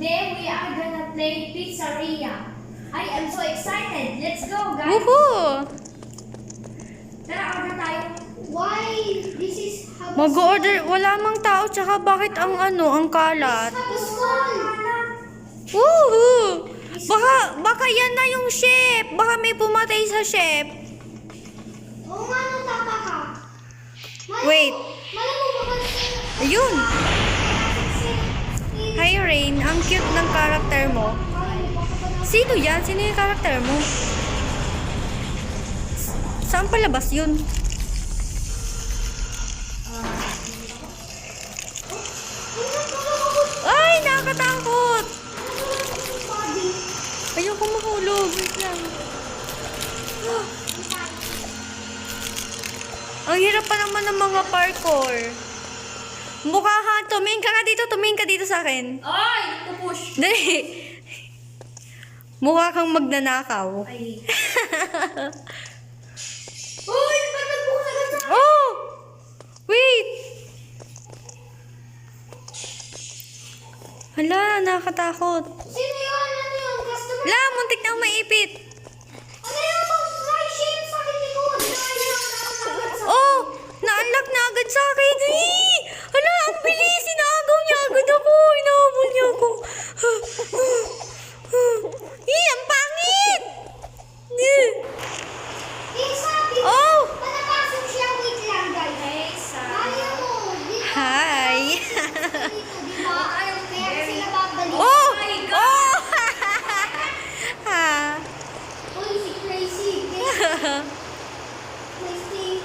Today we are gonna play Pizzeria. I am so excited. Let's go, guys. Woohoo! Tara, order tayo. Why? This is how Mag-order. Wala mang tao. Tsaka bakit ang kalat? Woohoo! Baka yan na yung chef. Baka may pumatay sa chef. Oo nga, tapa ka. Wait. Malamang ba Ayun. Hi, Rain. Ang cute ng karakter mo. Sino yan? Sino yung karakter mo? Saan palabas yun? Ay, nakakatakot! Ayoko mahulog. Wait lang. Ang hirap pa naman ng mga parkour. Mukha ka. Tumingin ka nga dito. Tumingin ka dito sa akin. Ay! Pupush! Dali. Mukha kang magnanakaw. Ay. Uy! Ba't nagbukas agad sa akin? Oh! Wait! Hala, nakakatakot. Sino yun? Ano yun? Customer? La, muntik na akong maipit. Ano yun? Mag-fly shape sa akin likod. Oh! Na-unlock na agad sa akin. Eee! Hala, ang bilis. Sinagaw niya agad ako. Inahabol niya ako. Ang pangit! Oh! Palapasok siya. Wait lang, guys. Hey, ayaw mo. Hi! Diba? Ayaw. Kaya sila babalik. Oh! Oh! Ha? Uy, si Crazy. Crazy.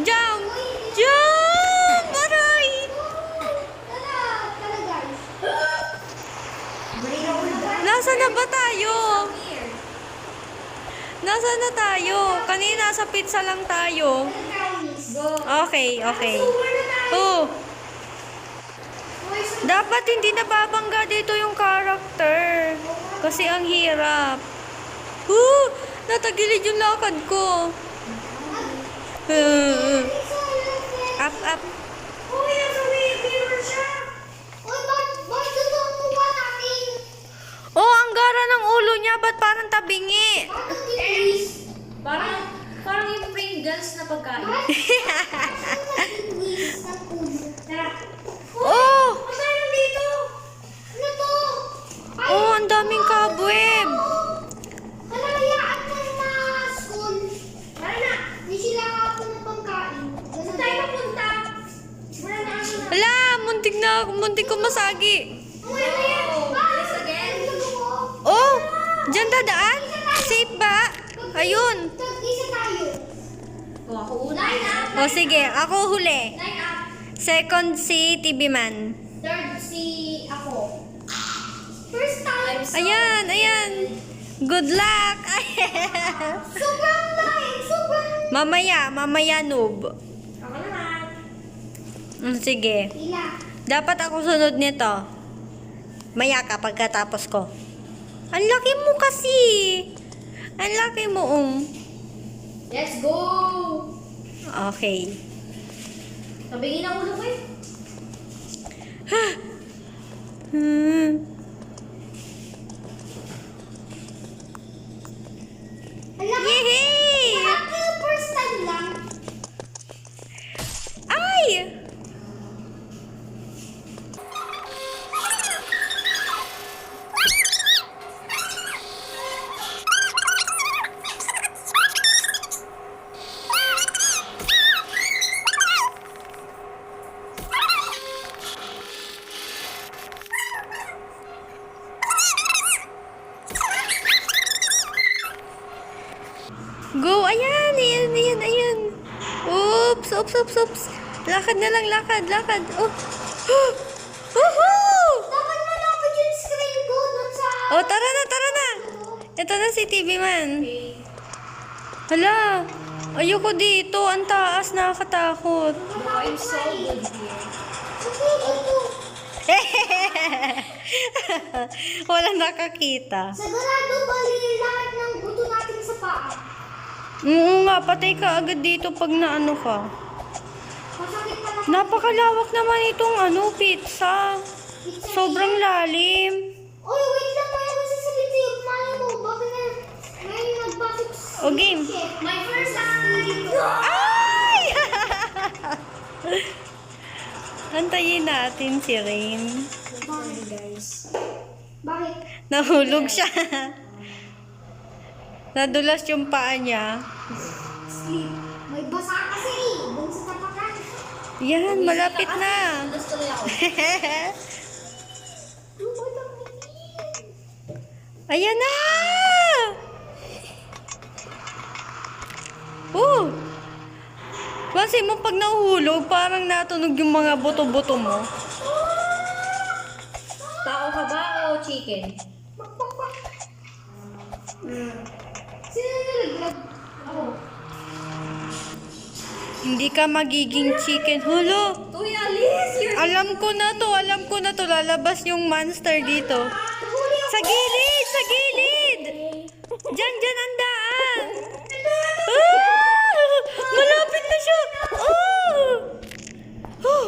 Jump! Jump! Aray! Tara, guys. Nasaan na ba tayo? Nasaan na tayo? Kanina sa pizza lang tayo. Go. Okay, okay. Oh, dapat hindi nababangga dito yung character. Kasi ang hirap. Natagilid yung lakad ko. Up, up. Uy, nasa mirror siya. Uy, ba't dito ang mukha natin? Oh, ang gara ng ulo niya. Ba't parang tabingi? Bakit tinis? Parang yung Pringles na pagkain. Tinis na puno. Tara. Oh! Ang tayo dito? Ano to? Oh, ang daming cobweb. Kalayaan na na school. Tara na. Hindi sila kapon na pangkain. Saan tayo napunta? Wala na ako na. Hala, muntik ko masagi. Uy, ano yan? This again? Oh, dyan dadaan? Safe ba? Ayun. Isa tayo. O, ako una. Line up. O sige, ako huli. Line up. Second si TV Man. Third si ako. First time. Ayan, ayan. Good luck. Sobrang line. Sobrang. mamaya noob. Ako naman. Sige. Ila. Dapat ako sunod nito. Maya ka pagkatapos ko. Ang laki mo kasi. Ang laki mo, Let's go. Okay. Tabingin ang ulo ko eh. Yehey! Happy first time lang. Ay! Go! Ayan! Ayan, ayan, ayan. Oops! Oops, oops, oops. Lakad na lang, lakad, lakad. Oh! Woohoo! Dapat malapit yung screen ko dun sa... Oh, tara na, tara na. Ito na si TV Man. Hala, ayoko dito. Ang taas, nakakatakot. I'm so good here. Walang nakakita. Sigurado bali lahat ng buto natin sa paa. Oo nga, patay ka agad dito pag naano ka. Masakit pa lang. Napakalawak naman itong pizza. Sobrang lalim. Oy, wait lang. May ako sasabihin sa'yo. Malay mo, bakit na may nagpasok sa O, game. chef? My first time dito. Ay! Antayin natin si Rain. Bakit, guys? Bakit? Nahulog siya. Nadulas yung paa niya. Sleep. May basa kasi. Doon sa tapakan. Yan, malapit na. Tapos tuloy ako. Lubot ang init. Ayan na! Oh! Kasi mo pag nahuhulog, parang natunog yung mga buto-buto mo. Tao ka ba o chicken? Pakpak. Sino nalaglag? Ako. Hindi ka magiging chicken. Hulo! Uy, Alice! Alam ko na to. Lalabas yung monster dito. Nahuli ako. Sa gilid! Sa gilid! Diyan ang daan! Ah! Malapit na siya! Oh! Oh!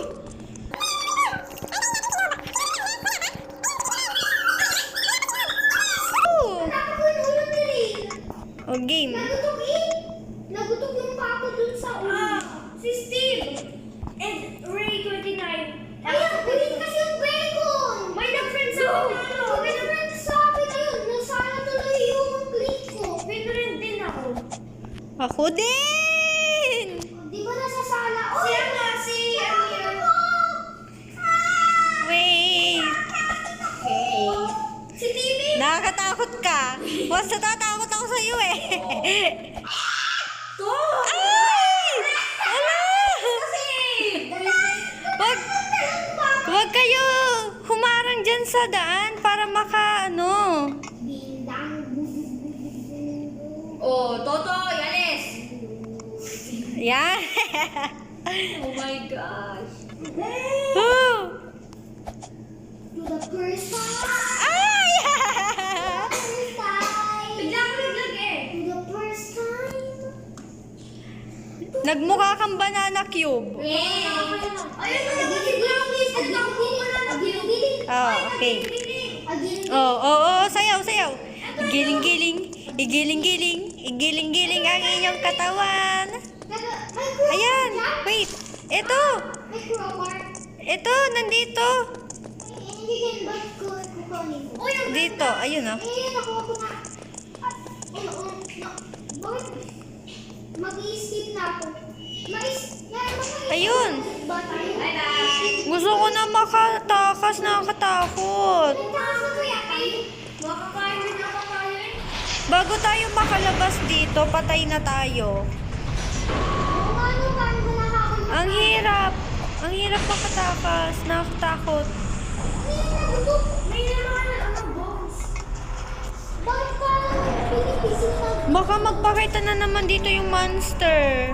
Oh! Ako yung ulo nila. Oh, game. Nagutok yung pako dun sa ulo. Si Steve. And Ray 29. Ayun, bilhin kasi yung bacon. May nag-friend sa akin. May nag-friend sa akin. Ayun, nasala tuloy yung click ko. Pinrend din ako. Ako din! Di ba nasasala? Oh, siya nga, si Amir. Wait! Okay. Si Timmy. Nakakatakot ka. Mas natatakot ako sa'yo eh. Go! Ay! Ala! Wag, wag kayo humarang dyan sa daan para ano. Bindang. Oh, Totoy, Alice! Yan. Oh my gosh. Oh. To the first time. Ay! First time. Bigla ko naglag eh. To the first time. Nagmukha kang banana cube. Ayun, Oh, okay. Oh, sayaw. Igiling-giling ang inyong katawan. Ayan, wait. Ito, nandito. Dito, ayun oh. Mag-i-skip na ako. Ayun. Bye-bye. Gusto ko na makatakas, nakakatakot. Makakain din ako kain. Bago tayo makalabas dito, patay na tayo. Ano ba nakakain? Ang hirap. Ang hirap makatakas, nakakatakot. May naman ano, boss. Bakit parang pinipisil na? Baka magpakita na naman dito yung monster.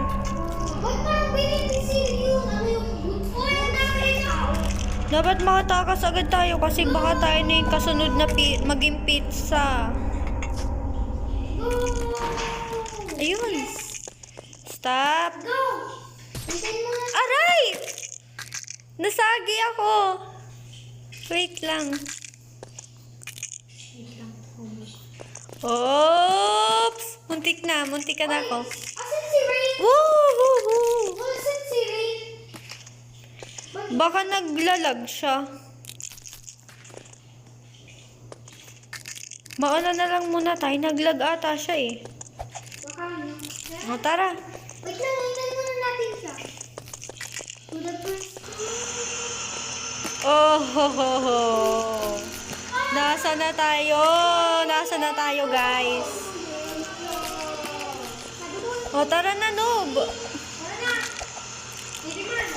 Bakit parang pinipisil yung ano yung boots? Uy, ang dami na! Dapat makatakas agad tayo kasi baka tayo na yung kasunod na maging pizza. Go! Ayun. Stop. Go! Hintayin mo na. Aray! Nasagi ako. Wait lang. Oops! Muntik ka na ako. Asan si Ray? Woo! Asan si Ray? Baka naglalag siya. Mauna na lang muna tayo. Naglag ata siya eh. Baka ano? O tara. Wait lang, hintayin muna natin siya. To the first Oh ho ho ho. Nasa na tayo guys. O tara na noob. Tara na! Hindi man!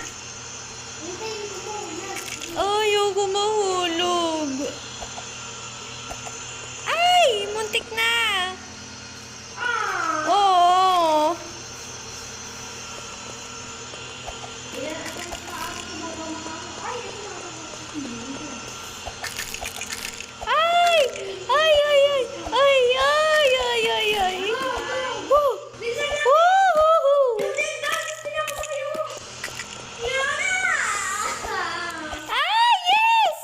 Hintayin ko muna. Ayoko mahulog. Ay! Muntik na. Ah! Oo. Ay! Ay! Ay! Ay! Ay! Ay! Ay! Ay! Ay! Woo! Woo! Woo! Woo! Ah! Yes!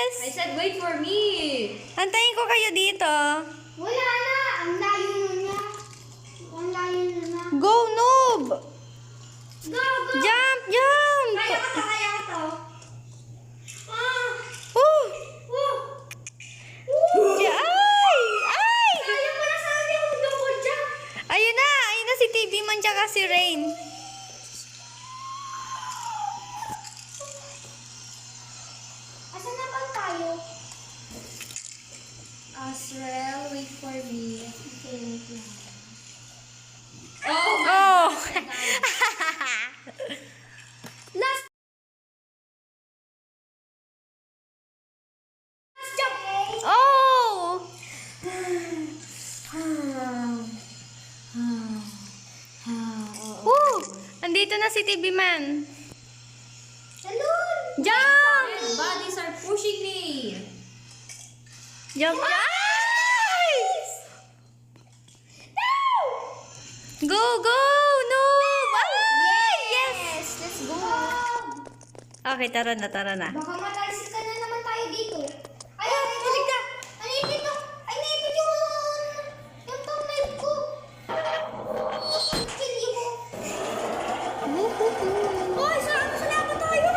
Yes! I said wait for me. Antayin ko kayo dito. Wala na. Ang layo nun niya. Ang layo nun na. Go, noob! Go, go. Jump, jump! Kaya ko to, kaya ko to. Ah. Oh! Oh. Ay! Ay! Kaya ko na sana yung double jump. Ayun na si TV man tsaka si Rain. Asan na ba tayo? Asrel, wait for me. Okay, wait lang. Oh! Oh! Last jump. Oh! Woo! Andito na si TV man. Salud. Jump! My bodies are pushing me. Jump! Ay! Go, go! Noob! Ay! Yes! Let's go. Okay, tara na. Baka matalsik ka na naman tayo dito. Ayun, balik na. Dito. Ay, dito yung thumbnail ko. Chili mo. Oy, saan ba tayo?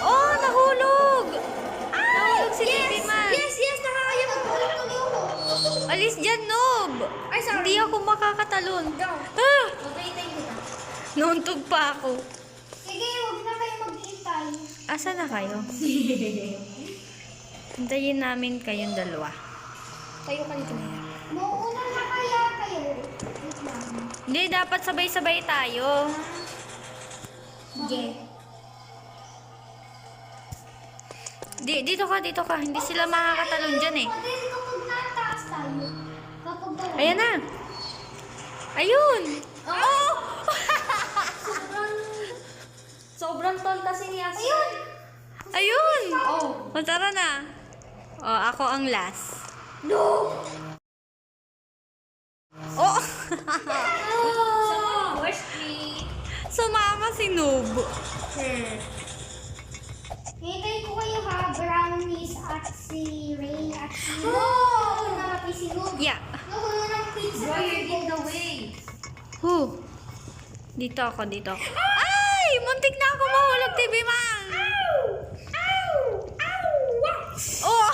Oh, nahulog! Nahulog si TV man. Yes, nakakaya mo. Tuloy ako. Alis dyan, noob! Ay, sorry. Hindi ako makakatalon. Go. Ah! Pagkaitay kita. Nauntog pa ako. Sige, huwag na kayo maghintay. Asa na kayo? Hintayin namin kayong dalawa. Tayo ka dito. Mauuna na kaya kayo. Wait lang. Hindi, dapat sabay-sabay tayo. Okay. Dito ka. Hindi sila makakatalon dyan eh. Pwede kapag nataas tayo. Kapag dalawa. Ayan na. Ayun! Oh! Sobrang tall kasi ni Asrel. Ayun! Ayun! Oh. O, tara na. O, ako ang last. No! Oh! Someone pushed me. Sumama si Noob. Hintay ko kayo ha, Brownies at si Rain at si... Oh! Namatay si Luke. Yeah. Nakuha ng pizza. Bro, you're in the way. Huh. Dito ako. Ay! Muntik na ako mahulog, TV man! Ow! Ow! Ow! Oh!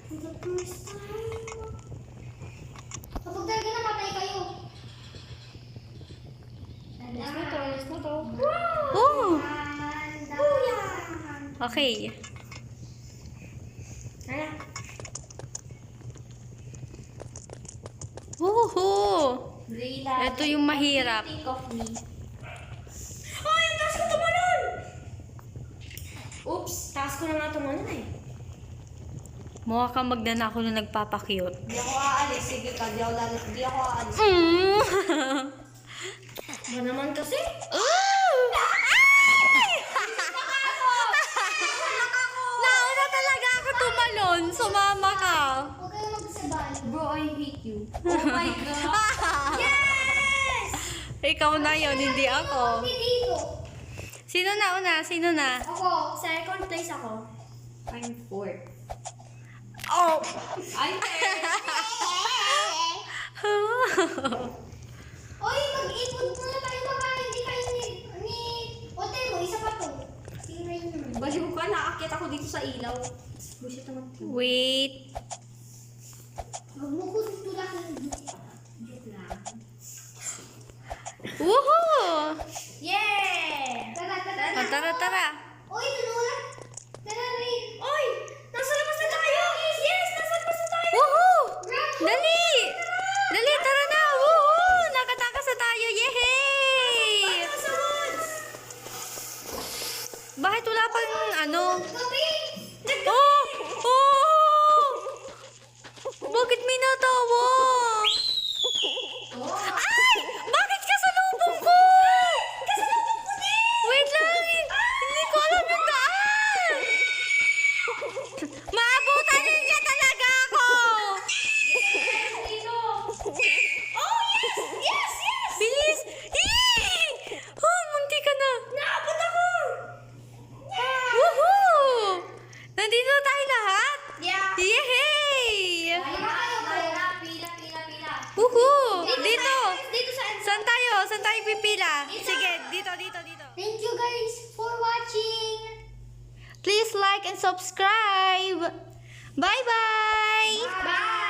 For the first time. Kapag talaga namatay kayo. Let's go to. Oh! Buyan! Okay. Tara. Woohoo! Rayla. Ito yung mahirap. Think of me. Ay, ang taas ko tumalon! Oops, taas ko na nga tumalon eh. Mukha kang magnanako na nagpapakyut. Di ako aalis. Sige ka, di ako aalis. Ba naman kasi? Nauna talaga ako tumalon. Sumama ka. Huwag kayo magsabay. Bro, I hate you. Oh my God. Yes! Ikaw na yun, hindi ako. Hindi dito. Sino na? Ako, second place ako. I'm fourth. Oh! I'm third. Oy, mag-ipon muna tayo baka hindi kayo ni Otero, isa pa to. Si Rain naman. Baliw ka, nakakit ako dito sa ilaw. Bullshit naman. Wait. Huwag mo ko tutulakin. Joke lang. Woohoo! Yeah! Tara. Oy, tulungan. Tara, Rain. Oy! Nasa labas na tayo! Yes! Nasa labas na tayo! Woohoo! Run! Dali! Dali, tara na! Woohoo! Nakatakas na tayo! Yehey! Sa woods! Bakit wala pang ano? Gabi! Oh! Oh! Bakit may natawa? Ay! Bakit kasalubong ko? Kasalubong ko din! Wait lang! Hindi ko alam yung daan! Maabutan niya talaga ako! Dito! Oh, yes! Bilis! Oh, munti ka na! Naabot ako! saan tayo pipila? Sige, dito. Thank you guys for watching. Please like and subscribe. Bye-bye! Bye!